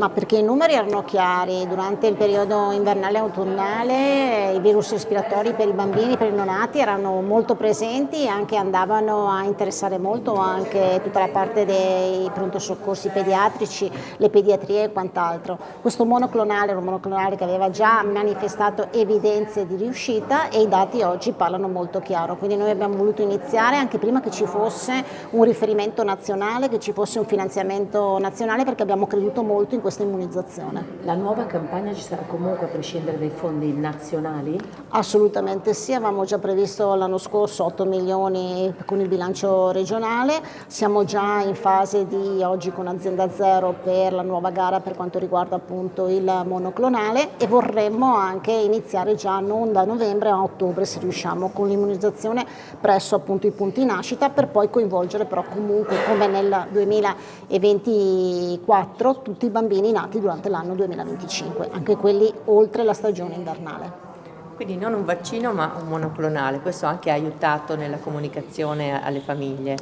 Ma perché i numeri erano chiari, durante il periodo invernale e autunnale i virus respiratori per i bambini, per i neonati erano molto presenti e anche andavano a interessare molto anche tutta la parte dei pronto soccorsi pediatrici, le pediatrie e quant'altro. Questo monoclonale era un monoclonale che aveva già manifestato evidenze di riuscita e i dati oggi parlano molto chiaro, quindi noi abbiamo voluto iniziare anche prima che ci fosse un riferimento nazionale, che ci fosse un finanziamento nazionale, perché abbiamo creduto molto in questa immunizzazione. La nuova campagna ci sarà comunque a prescindere dai fondi nazionali? Assolutamente sì, avevamo già previsto l'anno scorso 8 milioni con il bilancio regionale, siamo già in fase di oggi con Azienda Zero per la nuova gara per quanto riguarda appunto il monoclonale e vorremmo anche iniziare già non da novembre ma a ottobre se riusciamo con l'immunizzazione presso appunto i punti nascita, per poi coinvolgere però comunque come nel 2024 tutti i bambini nati durante l'anno 2025, anche quelli oltre la stagione invernale. Quindi non un vaccino ma un monoclonale, questo anche ha aiutato nella comunicazione alle famiglie.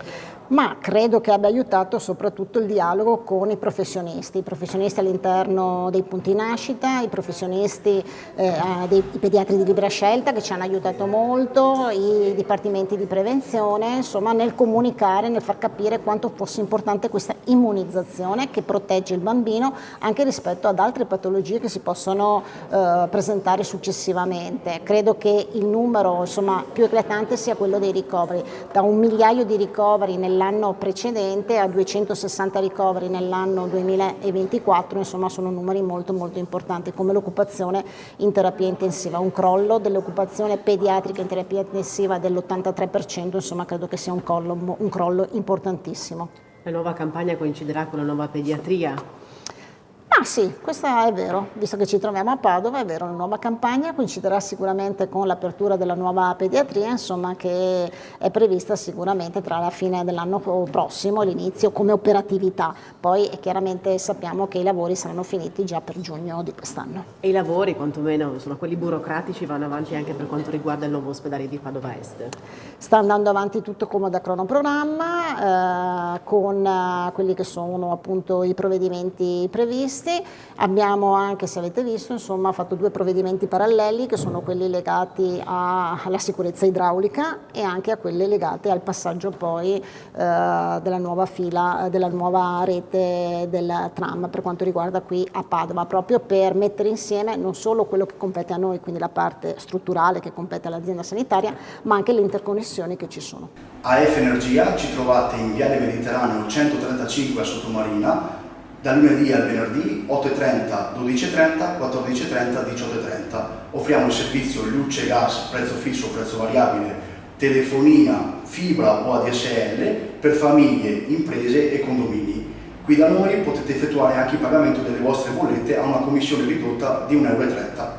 Ma credo che abbia aiutato soprattutto il dialogo con i professionisti all'interno dei punti nascita, i professionisti dei pediatri di libera scelta che ci hanno aiutato molto, i dipartimenti di prevenzione, insomma nel comunicare, nel far capire quanto fosse importante questa immunizzazione che protegge il bambino anche rispetto ad altre patologie che si possono presentare successivamente. Credo che il numero insomma più eclatante sia quello dei ricoveri, da 1 migliaio di ricoveri nell'anno precedente a 260 ricoveri nell'anno 2024, insomma sono numeri molto importanti, come l'occupazione in terapia intensiva, un crollo dell'occupazione pediatrica in terapia intensiva dell'83%, insomma credo che sia un crollo importantissimo. La nuova campagna coinciderà con la nuova pediatria? Ah sì, questo è vero, visto che ci troviamo a Padova, è vero, la nuova campagna coinciderà sicuramente con l'apertura della nuova pediatria, insomma che è prevista sicuramente tra la fine dell'anno prossimo e l'inizio come operatività, poi chiaramente sappiamo che i lavori saranno finiti già per giugno di quest'anno. E i lavori, quantomeno insomma, quelli burocratici, vanno avanti anche per quanto riguarda il nuovo ospedale di Padova Est? Sta andando avanti tutto come da cronoprogramma, con quelli che sono appunto i provvedimenti previsti. Abbiamo anche, se avete visto, insomma, fatto 2 provvedimenti paralleli che sono quelli legati alla sicurezza idraulica e anche a quelli legati al passaggio poi della nuova fila, della nuova rete del tram per quanto riguarda qui a Padova, proprio per mettere insieme non solo quello che compete a noi, quindi la parte strutturale che compete all'azienda sanitaria, ma anche le interconnessioni che ci sono. AF Energia ci trovate in Viale Mediterraneo 135 a Sottomarina, dal lunedì al venerdì 8.30, 12.30, 14.30, 18.30. Offriamo il servizio luce, gas, prezzo fisso, prezzo variabile, telefonia, fibra o ADSL per famiglie, imprese e condomini. Qui da noi potete effettuare anche il pagamento delle vostre bollette a una commissione ridotta di 1,30 €.